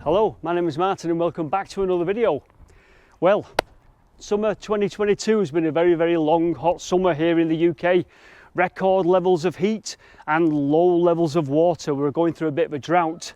Hello, my name is Martin and welcome back to another video. Well, summer 2022 has been a very long hot summer here in the UK. Record levels of heat and low levels of water. We're going through a bit of a drought.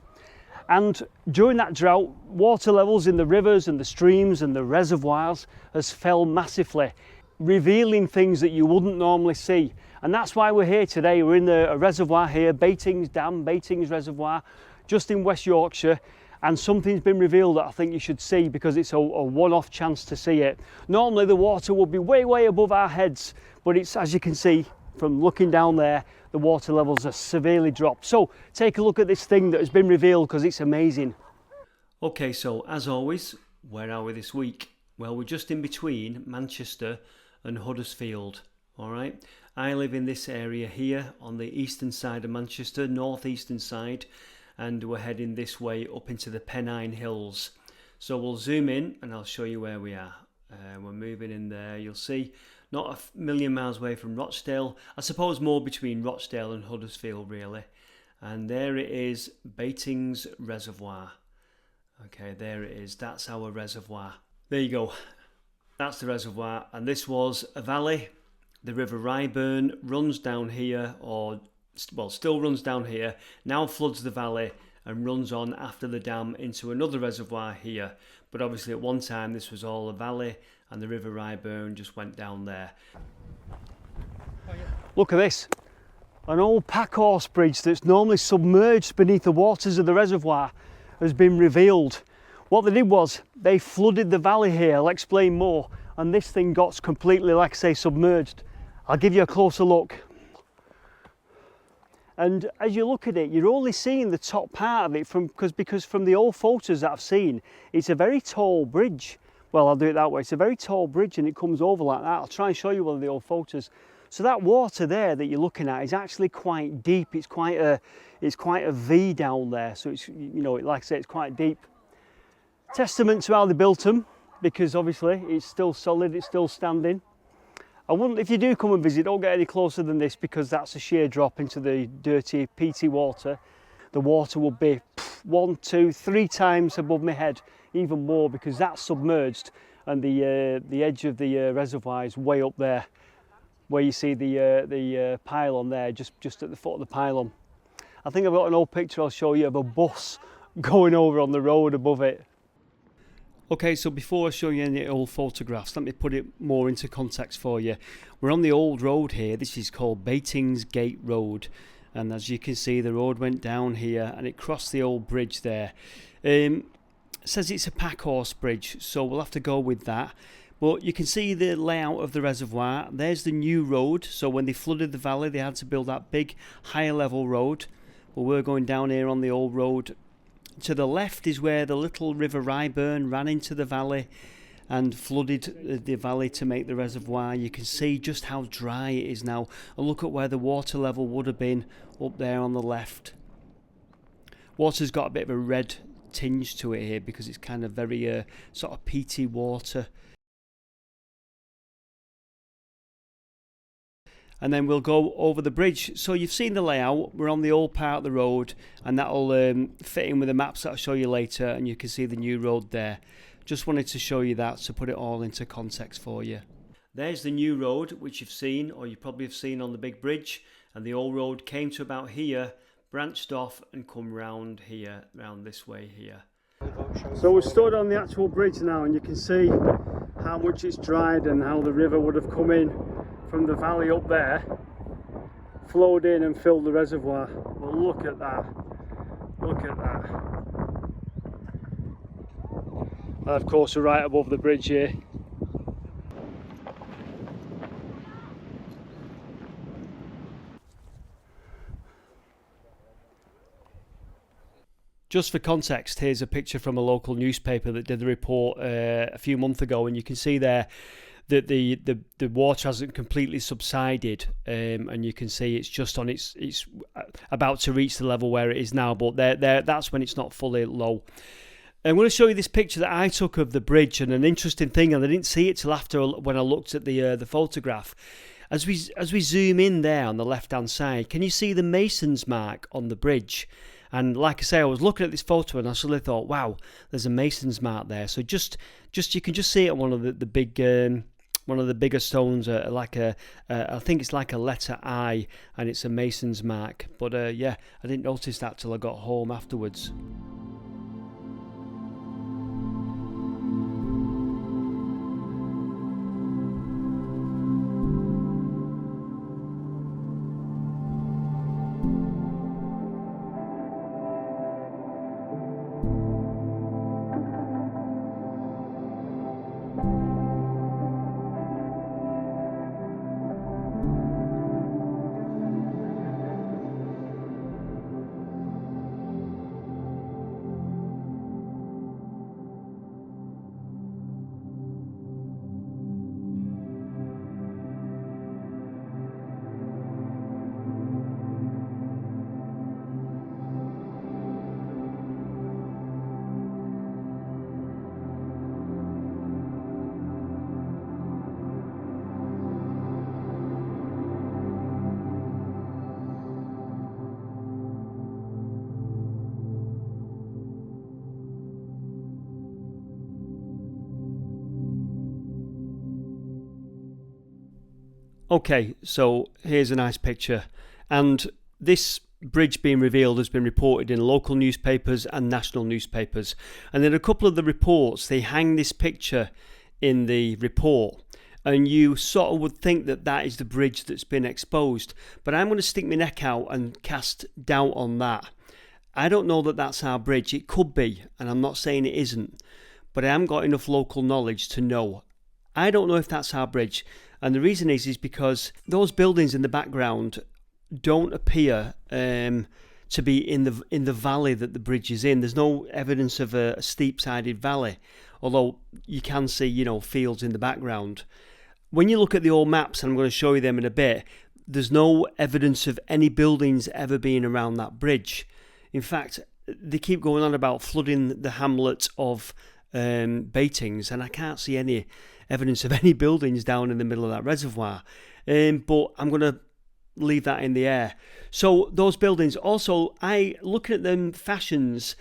And during that drought, water levels in the rivers and the streams and the reservoirs has fell massively, revealing things that you wouldn't normally see. And that's why we're here today. We're in a reservoir here, Baitings Dam, Baitings Reservoir, just in West Yorkshire. And something's been revealed that I think you should see because it's a one-off chance to see it. Normally the water would be way above our heads, but it's, as you can see from looking down there, the water levels are severely dropped. So take a look at this thing that has been revealed because it's amazing. Okay, so as always, where are we this week? Well, we're just in between Manchester and Huddersfield, all right? I live in this area here on the eastern side of Manchester, northeastern side, and we're heading this way up into the Pennine Hills. So we'll zoom in and I'll show you where we are. We're moving in there. You'll see not a million miles away from Rochdale. I suppose more between Rochdale and Huddersfield really. And there it is, Baitings Reservoir. Okay, there it is. That's our reservoir. There you go. That's the reservoir. And this was a valley. The River Ryburn runs down here, or well, still runs down here, now floods the valley and runs on after the dam into another reservoir here. But obviously at one time this was all a valley and the River Ryburn just went down there. Look at this, an old pack horse bridge that's normally submerged beneath the waters of the reservoir has been revealed. What they did was they flooded the valley here, I'll explain more, and this thing got completely, like I say, submerged. I'll give you a closer look. And as you look at it, you're only seeing the top part of it because from the old photos that I've seen, it's a very tall bridge. Well, I'll do it that way. It's a very tall bridge and it comes over like that. I'll try and show you one of the old photos. So that water there that you're looking at is actually quite deep. It's quite a V down there. So it's, you know, like I say, it's quite deep. Testament to how they built them, because obviously it's still solid, it's still standing. I wouldn't, if you do come and visit, don't get any closer than this because that's a sheer drop into the dirty, peaty water. The water will be 1, 2, 3 times above my head, even more, because that's submerged and the edge of the reservoir is way up there, where you see the pylon there, just at the foot of the pylon. I think I've got an old picture I'll show you of a bus going over on the road above it. Okay, so before I show you any old photographs, let me put it more into context for you. We're on the old road here. This is called Baitings Gate Road. And as you can see, the road went down here and it crossed the old bridge there. It says it's a pack horse bridge, so we'll have to go with that. But you can see the layout of the reservoir. There's the new road. So when they flooded the valley, they had to build that big higher level road. But we're going down here on the old road. To the left is where the little River Ryburn ran into the valley and flooded the valley to make the reservoir. You can see just how dry it is now. And look at where the water level would have been up there on the left. Water's got a bit of a red tinge to it here because it's kind of very sort of peaty water. And then we'll go over the bridge. So you've seen the layout. We're on the old part of the road and that'll fit in with the maps that I'll show you later, and you can see the new road there. Just wanted to show you that to put it all into context for you. There's the new road, which you've seen, or you probably have seen on the big bridge, and the old road came to about here, branched off and come round here, round this way here. So we're stood on the actual bridge now and you can see how much it's dried and how the river would have come in from the valley up there, flowed in and filled the reservoir. Well, look at that, look at that. And of course we're right above the bridge here. Just for context, here's a picture from a local newspaper that did the report a few months ago, and you can see there that the water hasn't completely subsided, and you can see it's just on it's about to reach the level where it is now, but that's when it's not fully low. I'm going to show you this picture that I took of the bridge, and an interesting thing, and I didn't see it till after when I looked at the photograph. As we zoom in there on the left hand side, can you see the mason's mark on the bridge? And like I say, I was looking at this photo and I suddenly thought, wow, there's a mason's mark there. So just you can just see it on one of the big one of the bigger stones, I think it's like a letter I, and it's a mason's mark. But yeah, I didn't notice that till I got home afterwards. Okay, so here's a nice picture, and this bridge being revealed has been reported in local newspapers and national newspapers, and in a couple of the reports they hang this picture in the report, and you sort of would think that that is the bridge that's been exposed, but I'm going to stick my neck out and cast doubt on that. I don't know that that's our bridge. It could be, and I'm not saying it isn't, but I haven't got enough local knowledge to know. I don't know if that's our bridge. And the reason is because those buildings in the background don't appear to be in the valley that the bridge is in. There's no evidence of a steep-sided valley, although you can see, fields in the background. When you look at the old maps, and I'm going to show you them in a bit, there's no evidence of any buildings ever being around that bridge. In fact, they keep going on about flooding the hamlet of Baitings, and I can't see any evidence of any buildings down in the middle of that reservoir, but I'm going to leave that in the air. So those buildings also, looking at them fashions,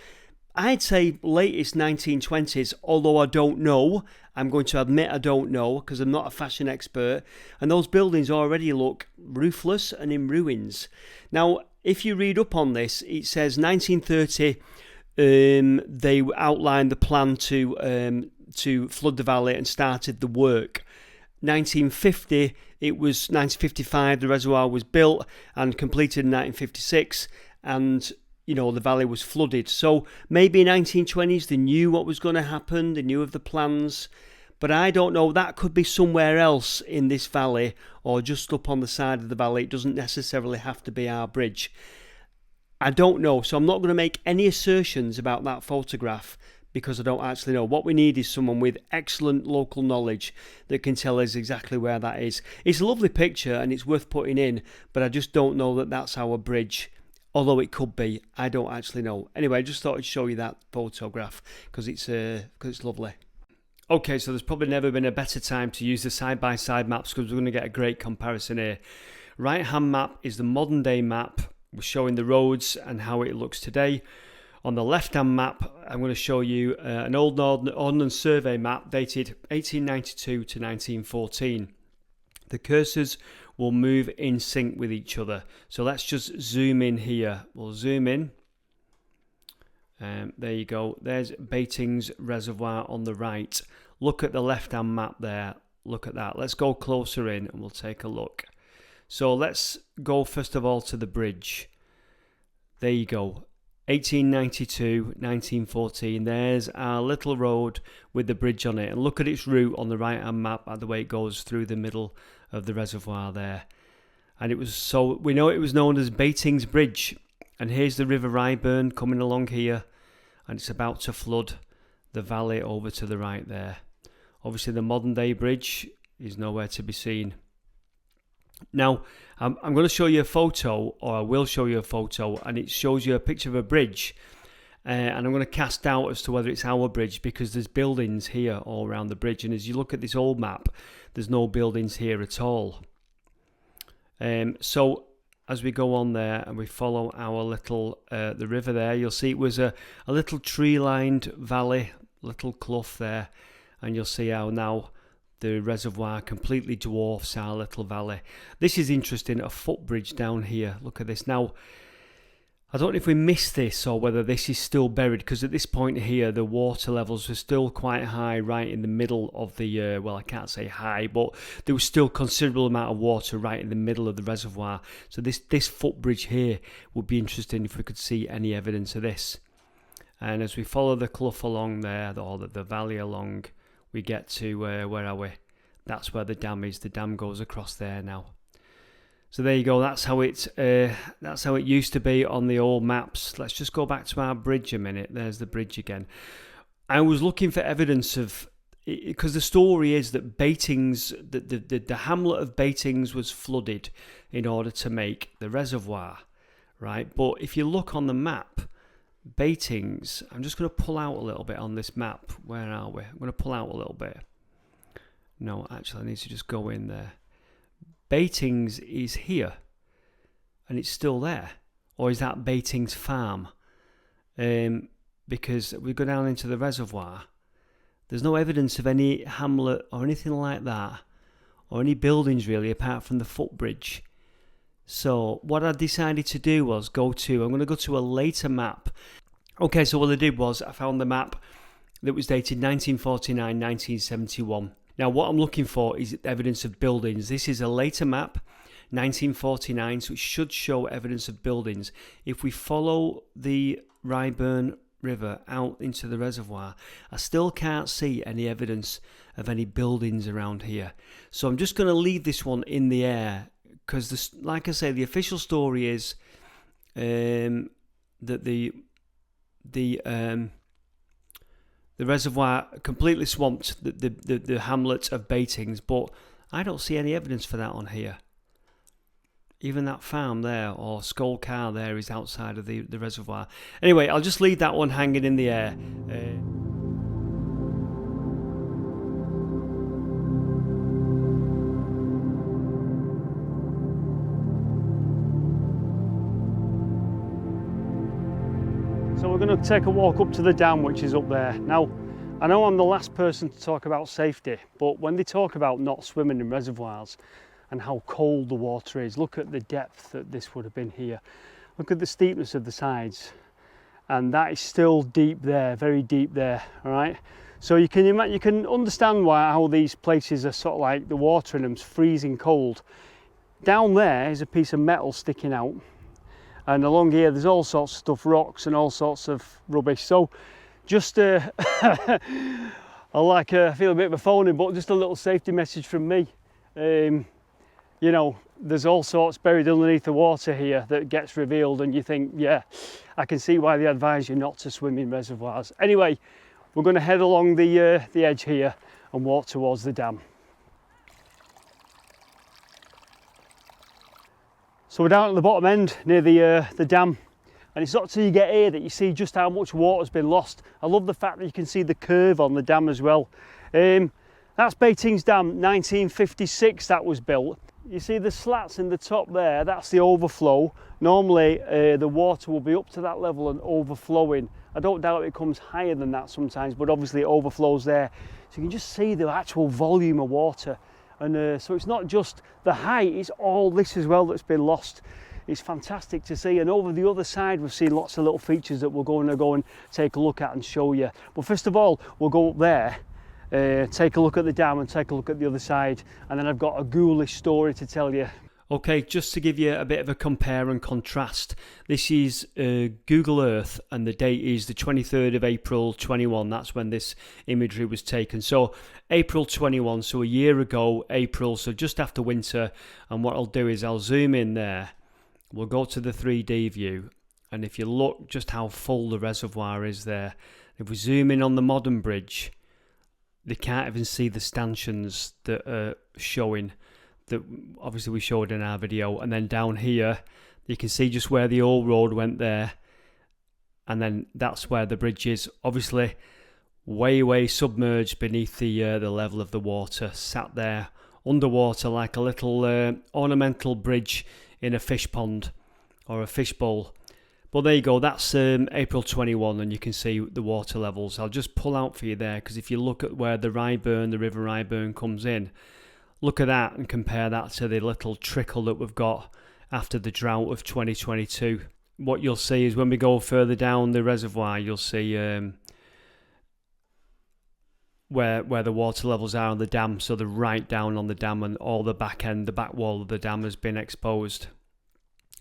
I'd say latest 1920s, although I don't know. I'm going to admit I don't know because I'm not a fashion expert, and those buildings already look roofless and in ruins. Now, if you read up on this, it says 1930 they outlined the plan to flood the valley and started the work. 1950, it was 1955, the reservoir was built and completed in 1956, and the valley was flooded. So maybe in 1920s they knew what was going to happen, they knew of the plans, but I don't know, that could be somewhere else in this valley or just up on the side of the valley. It doesn't necessarily have to be our bridge. I don't know, so I'm not going to make any assertions about that photograph because I don't actually know. What we need is someone with excellent local knowledge that can tell us exactly where that is. It's a lovely picture and it's worth putting in, but I just don't know that that's our bridge, although it could be. I don't actually know. Anyway, I just thought I'd show you that photograph because it's lovely. Okay, so there's probably never been a better time to use the side-by-side maps because we're going to get a great comparison here. Right-hand map is the modern-day map. We're showing the roads and how it looks today. On the left-hand map, I'm going to show you an old Ordnance Survey map dated 1892 to 1914. The cursors will move in sync with each other. So let's just zoom in here. We'll zoom in. There you go. There's Baitings Reservoir on the right. Look at the left-hand map there. Look at that. Let's go closer in and we'll take a look. So let's go first of all to the bridge. There you go. 1892, 1914. There's our little road with the bridge on it. And look at its route on the right-hand map, at the way it goes through the middle of the reservoir there. And we know it was known as Baitings Bridge. And here's the River Ryburn coming along here. And it's about to flood the valley over to the right there. Obviously, the modern-day bridge is nowhere to be seen. Now, I'm going to show you a photo, or I will show you a photo, and it shows you a picture of a bridge. And I'm going to cast doubt as to whether it's our bridge because there's buildings here all around the bridge. And as you look at this old map, there's no buildings here at all. So as we go on there and we follow our little, the river there, you'll see it was a little tree-lined valley, little clough there, and you'll see how now the reservoir completely dwarfs our little valley. This is interesting, a footbridge down here. Look at this. Now, I don't know if we missed this or whether this is still buried, because at this point here the water levels were still quite high right in the middle of the, well, I can't say high, but there was still considerable amount of water right in the middle of the reservoir. So this footbridge here would be interesting if we could see any evidence of this. And as we follow the clough along there, or the valley along, we get to, where are we? That's where the dam is. The dam goes across there now. So there you go. That's how it used to be on the old maps. Let's just go back to our bridge a minute. There's the bridge again. I was looking for evidence of, because the story is that Baitings, the Hamlet of Baitings was flooded in order to make the reservoir, right? But if you look on the map, Baitings, I'm just going to pull out a little bit on this map. Where are we? I'm going to pull out a little bit. No, actually I need to just go in there. Baitings is here and it's still there. Or is that Baitings Farm? Because we go down into the reservoir, there's no evidence of any hamlet or anything like that, or any buildings really, apart from the footbridge. So what I decided to do was I'm going to go to a later map. Okay, so what I did was I found the map that was dated 1949, 1971. Now what I'm looking for is evidence of buildings. This is a later map, 1949, so it should show evidence of buildings. If we follow the Ryburn River out into the reservoir, I still can't see any evidence of any buildings around here. So I'm just going to leave this one in the air, because, like I say, the official story is that the reservoir completely swamped the hamlet of Baitings, but I don't see any evidence for that on here. Even that farm there, or Skull Car there, is outside of the reservoir. Anyway, I'll just leave that one hanging in the air. So we're going to take a walk up to the dam, which is up there. Now, I know I'm the last person to talk about safety, but when they talk about not swimming in reservoirs and how cold the water is, look at the depth that this would have been here. Look at the steepness of the sides, and that is still deep there, very deep there, all right? So you can understand how these places are sort of like the water in them's freezing cold. Down there is a piece of metal sticking out, and along here there's all sorts of stuff, rocks and all sorts of rubbish. So just I feel a bit of a phony, but just a little safety message from me. You know, there's all sorts buried underneath the water here that gets revealed, and you think, yeah, I can see why they advise you not to swim in reservoirs. Anyway, we're going to head along the edge here and walk towards the dam. So we're down at the bottom end near the dam, and it's not till you get here that you see just how much water's been lost. I love the fact that you can see the curve on the dam as well. That's Baitings Dam, 1956 that was built. You see the slats in the top there, that's the overflow. Normally the water will be up to that level and overflowing. I don't doubt it comes higher than that sometimes, but obviously it overflows there. So you can just see the actual volume of water. And so it's not just the height, it's all this as well that's been lost. It's fantastic to see. And over the other side, we've seen lots of little features that we're going to go and take a look at and show you. But first of all, we'll go up there, take a look at the dam and take a look at the other side. And then I've got a ghoulish story to tell you. Okay, just to give you a bit of a compare and contrast, this is Google Earth, and the date is the 23rd of April 21. That's when this imagery was taken. So April 21, so a year ago, April, so just after winter. And what I'll do is I'll zoom in there. We'll go to the 3D view, and if you look just how full the reservoir is there, if we zoom in on the modern bridge, they can't even see the stanchions that are showing, that obviously we showed in our video. And then down here you can see just where the old road went there, and then that's where the bridge is, obviously way submerged beneath the level of the water, sat there underwater like a little ornamental bridge in a fish pond or a fish bowl. But there you go, that's April 21, and you can see the water levels. I'll just pull out for you there, because if you look at where the River Ryburn comes in, look at that and compare that to the little trickle that we've got after the drought of 2022. What you'll see is when we go further down the reservoir, you'll see where the water levels are on the dam. So they're right down on the dam, and all the back wall of the dam has been exposed.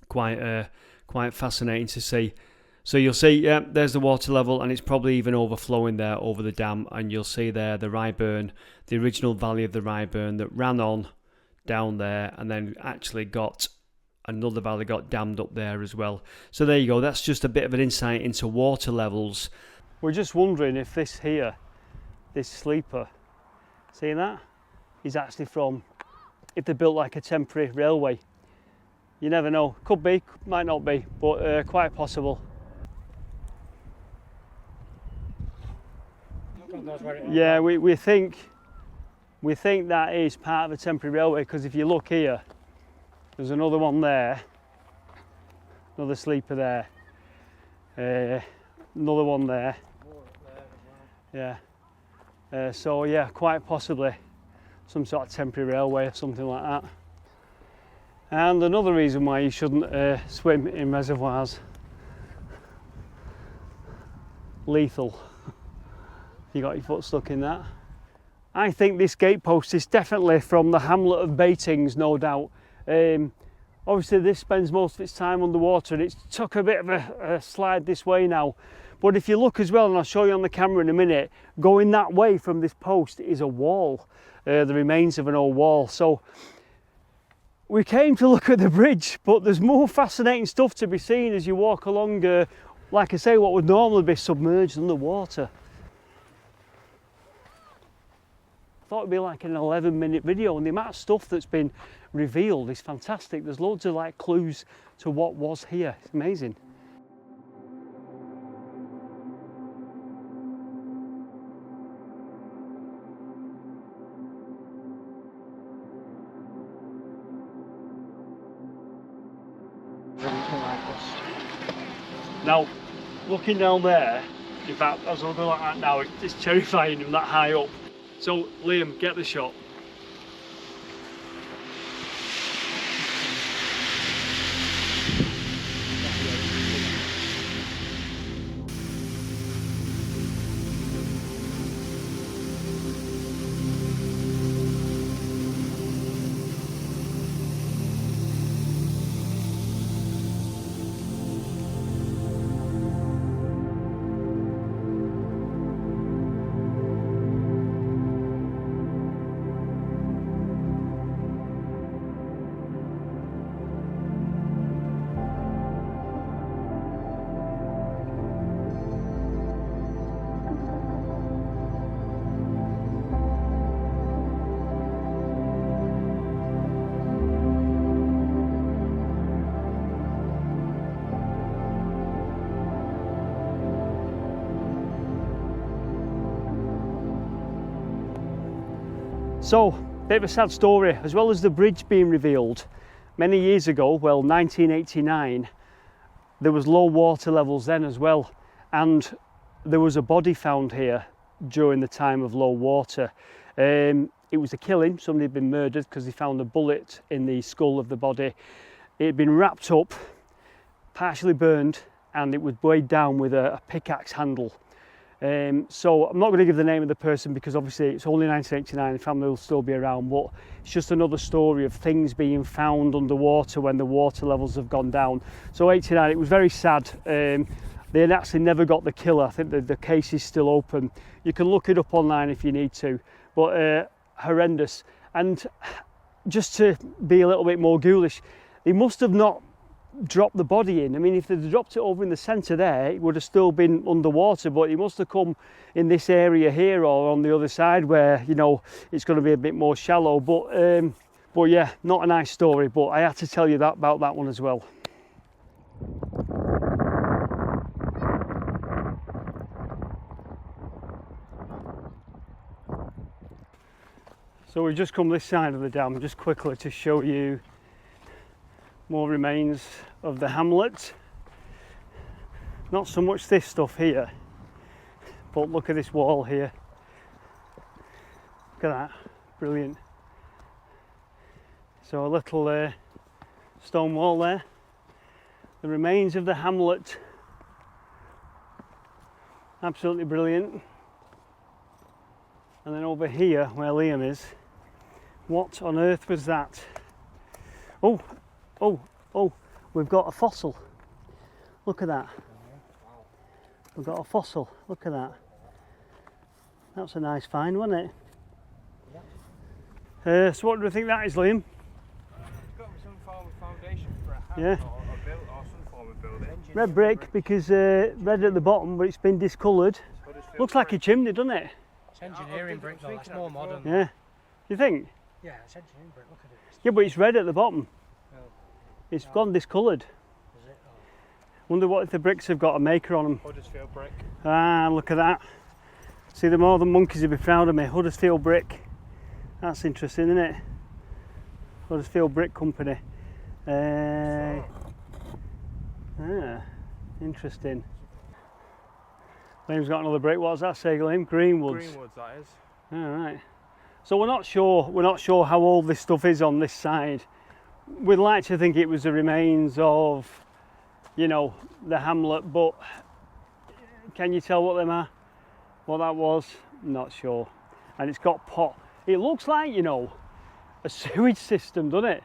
Quite fascinating to see. So you'll see, yeah, there's the water level, and it's probably even overflowing there over the dam, and you'll see there the Ryburn, the original valley of the Ryburn that ran on down there, and then actually got another valley got dammed up there as well. So there you go, that's just a bit of an insight into water levels. We're just wondering if this here, this sleeper, seeing that, is actually from, if they built like a temporary railway. You never know, could be, might not be, but quite possible. Yeah, we think that is part of a temporary railway, because if you look here, there's another one there, another sleeper there, another one there. Yeah. So yeah, quite possibly some sort of temporary railway or something like that. And another reason why you shouldn't swim in reservoirs. Lethal. You got your foot stuck in that. I think this gatepost is definitely from the Hamlet of Baitings, no doubt. Obviously this spends most of its time underwater, and it's took a bit of a slide this way now. But if you look as well, and I'll show you on the camera in a minute, going that way from this post is a wall, the remains of an old wall. So we came to look at the bridge, but there's more fascinating stuff to be seen as you walk along, like I say, what would normally be submerged underwater. I thought it'd be like an 11-minute video, and the amount of stuff that's been revealed is fantastic. There's loads of like clues to what was here. It's amazing. Now, looking down there, in fact, as I go like that now, it's terrifying from that high up. So, Liam, get the shot. So, bit of a sad story. As well as the bridge being revealed, many years ago, well 1989, there was low water levels then as well, and there was a body found here during the time of low water. It was a killing. Somebody had been murdered because they found a bullet in the skull of the body. It had been wrapped up, partially burned, and it was weighed down with a pickaxe handle. So I'm not going to give the name of the person because obviously it's only 1989, the family will still be around, but it's just another story of things being found underwater when the water levels have gone down. So 89, it was very sad. They had actually never got the killer. I think the case is still open. You can look it up online if you need to, but horrendous. And just to be a little bit more ghoulish, they must have not dropped the body in. I mean, if they'd dropped it over in the centre there, it would have still been underwater, but it must have come in this area here or on the other side where, you know, it's going to be a bit more shallow. But yeah, not a nice story, but I had to tell you that about that one as well. So we've just come this side of the dam just quickly to show you More remains of the hamlet. Not so much this stuff here, but look at this wall here. Look at that, brilliant. So a little stone wall there. The remains of the hamlet. Absolutely brilliant. And then over here, where Liam is, what on earth was that? Oh, we've got a fossil. Look at that. We've got a fossil, look at that. That's a nice find, wasn't it? Yeah. So what do you think that is, Liam? It's got some form of foundation for a house, Yeah. or some form of building. Red brick, because red at the bottom, but it's been discoloured. Looks like a chimney, doesn't it? It's engineering brick though, it's more modern. Yeah. You think? Yeah, it's engineering brick, look at it. Yeah, but it's red at the bottom. Oh. It's gone discoloured. Is it? Oh. Wonder what if the bricks have got a maker on them. Huddersfield brick. Ah, look at that. See, the more the monkeys would be proud of me. Huddersfield Brick. That's interesting, isn't it? Huddersfield Brick Company. Interesting. Liam's got another brick. What does that say, Liam? Greenwoods. Greenwoods, that is. All right. So we're not sure how old this stuff is on this side. We'd like to think it was the remains of, you know, the hamlet, but can you tell what them are? What that was? Not sure. And it's got pot. It looks like, you know, a sewage system, doesn't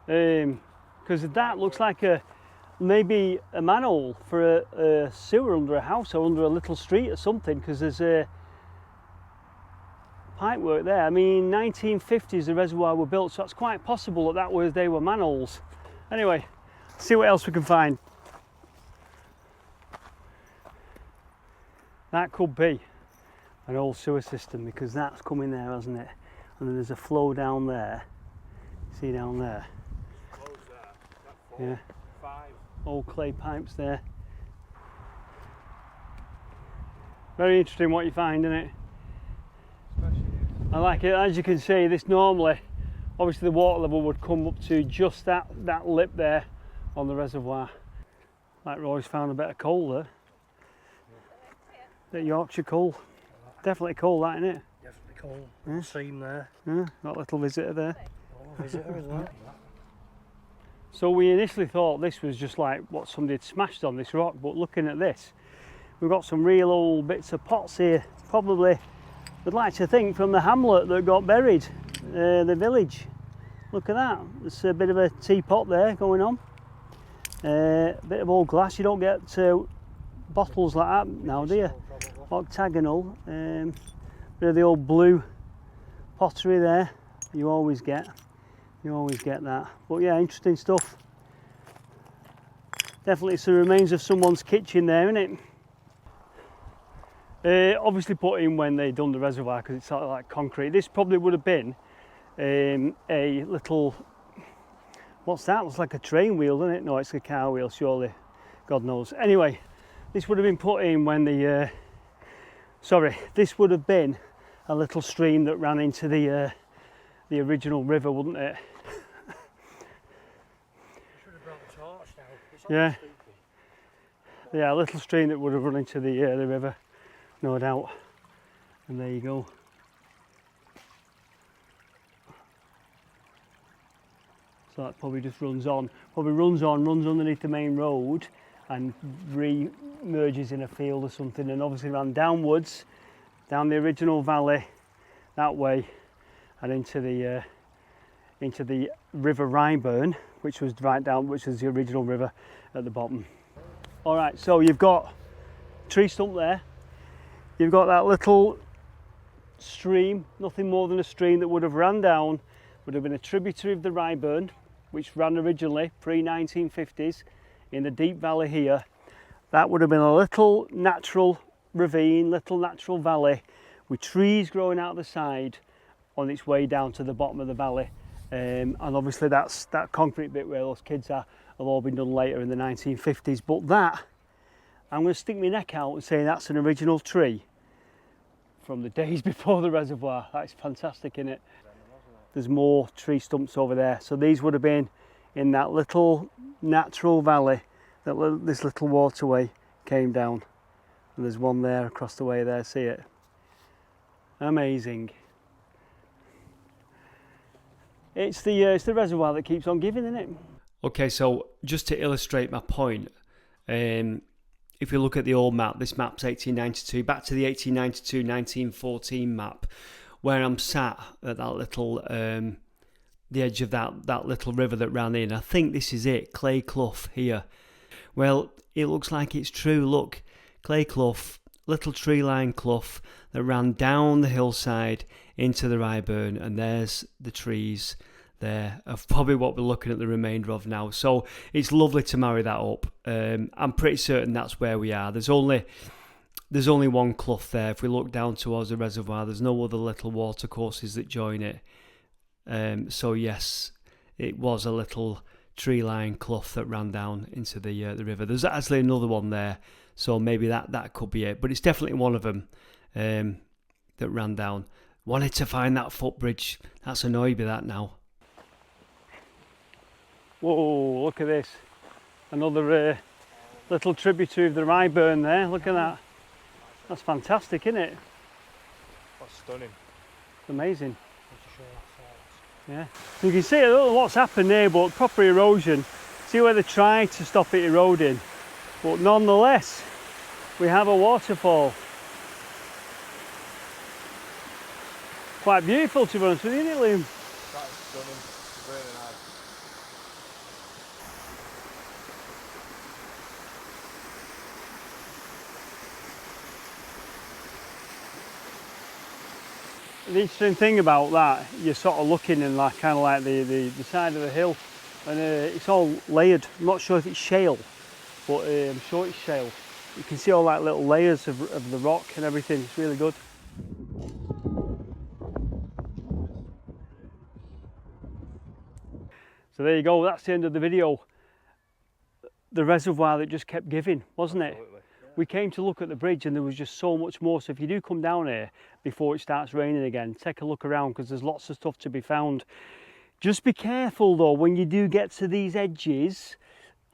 it? Because that looks like maybe a manhole for a sewer under a house or under a little street or something, because there's a pipe work there. I mean, 1950s the reservoir were built, so it's quite possible that they were manholes. Anyway, see what else we can find. That could be an old sewer system, because that's coming there, hasn't it? And then there's a flow down there. See down there? Close there. Yeah. 5. Old clay pipes there. Very interesting what you find, isn't it? I like it. As you can see, this normally, obviously the water level would come up to just that lip there on the reservoir. Like Roy's found a bit of coal there. Bit of Yorkshire coal. Definitely coal, that, isn't it? Definitely coal. Yeah. Seam there. Yeah, got a little visitor there. Oh, visitor, isn't it? So we initially thought this was just like what somebody had smashed on this rock, but looking at this, we've got some real old bits of pots here. Probably, I'd like to think, from the hamlet that got buried, the village. Look at that. There's a bit of a teapot there going on. A bit of old glass. You don't get bottles like that now, do you? Octagonal. Bit of the old blue pottery there. You always get that. But yeah, interesting stuff. Definitely some remains of someone's kitchen there, isn't it? Obviously put in when they done the reservoir, because it's sort of like concrete. This probably would have been a little, what's that? Looks like a train wheel, doesn't it? No, it's a car wheel, surely. God knows. Anyway, this would have been put in when this would have been a little stream that ran into the original river, wouldn't it? Should have brought the torch now. It's Yeah. stupid. Yeah, a little stream that would have run into the river, no doubt. And there you go. So that probably just runs underneath the main road and re-merges in a field or something, and obviously ran downwards, down the original valley that way, and into the River Ryburn, which was right down, which is the original river at the bottom. All right, so you've got a tree stump there. You've got that little stream, nothing more than a stream that would have ran down, would have been a tributary of the Ryburn, which ran originally pre-1950s in the deep valley here. That would have been a little natural ravine, little natural valley with trees growing out the side on its way down to the bottom of the valley. And obviously that concrete bit where those kids are have all been done later in the 1950s. But that, I'm going to stick my neck out and say that's an original tree from the days before the reservoir. That's fantastic, isn't it? There's more tree stumps over there. So these would have been in that little natural valley that this little waterway came down. And there's one there across the way there, see it? Amazing. It's the reservoir that keeps on giving, isn't it? Okay, so just to illustrate my point, if you look at the old map, this map's 1892, back to the 1892-1914 map, where I'm sat at that little, the edge of that little river that ran in. I think this is it, Clay Clough here. Well, it looks like it's true. Look, Clay Clough, little tree-lined clough that ran down the hillside into the Ryburn, and there's the trees there of probably what we're looking at the remainder of now. So it's lovely to marry that up. I'm pretty certain that's where we are. There's only one clough there. If we look down towards the reservoir, there's no other little water courses that join it. So yes, it was a little tree-lined clough that ran down into the river. There's actually another one there, so maybe that could be it. But it's definitely one of them that ran down. Wanted to find that footbridge. That's annoyed me that now. Whoa, look at this. Another little tributary of the Ryburn there. Look at that. That's fantastic, isn't it? That's stunning. It's amazing. Just to show that falls. Yeah. You can see I don't know what's happened there, but proper erosion. See where they tried to stop it eroding. But nonetheless, we have a waterfall. Quite beautiful, to be honest with you, isn't it, Liam? That is stunning. It's really nice. The interesting thing about that, you're sort of looking in like kind of like the side of the hill, and it's all layered. I'm not sure if it's shale, but I'm sure it's shale. You can see all like little layers of the rock and everything. It's really good. So there you go. That's the end of the video. The reservoir that just kept giving, wasn't it? Absolutely. We came to look at the bridge and there was just so much more. So if you do come down here before it starts raining again, take a look around because there's lots of stuff to be found. Just be careful though, when you do get to these edges,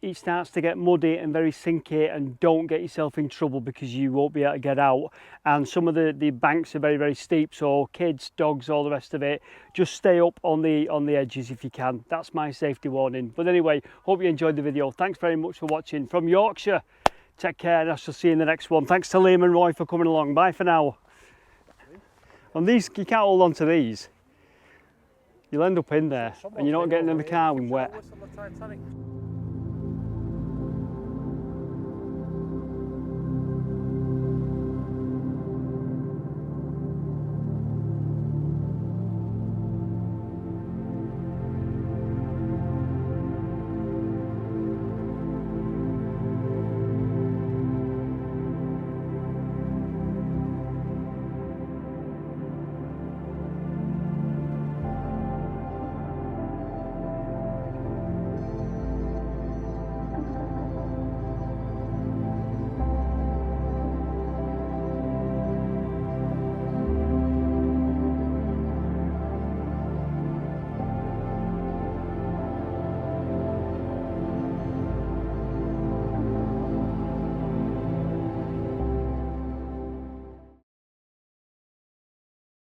it starts to get muddy and very sinky, and don't get yourself in trouble because you won't be able to get out. And some of the banks are very, very steep, so kids, dogs, all the rest of it, just stay up on the edges if you can. That's my safety warning. But anyway, hope you enjoyed the video. Thanks very much for watching from Yorkshire. Take care, and I shall see you in the next one. Thanks to Liam and Roy for coming along. Bye for now. On these, you can't hold on to these. You'll end up in there and you're not getting in the car when wet. Whistle the Titanic.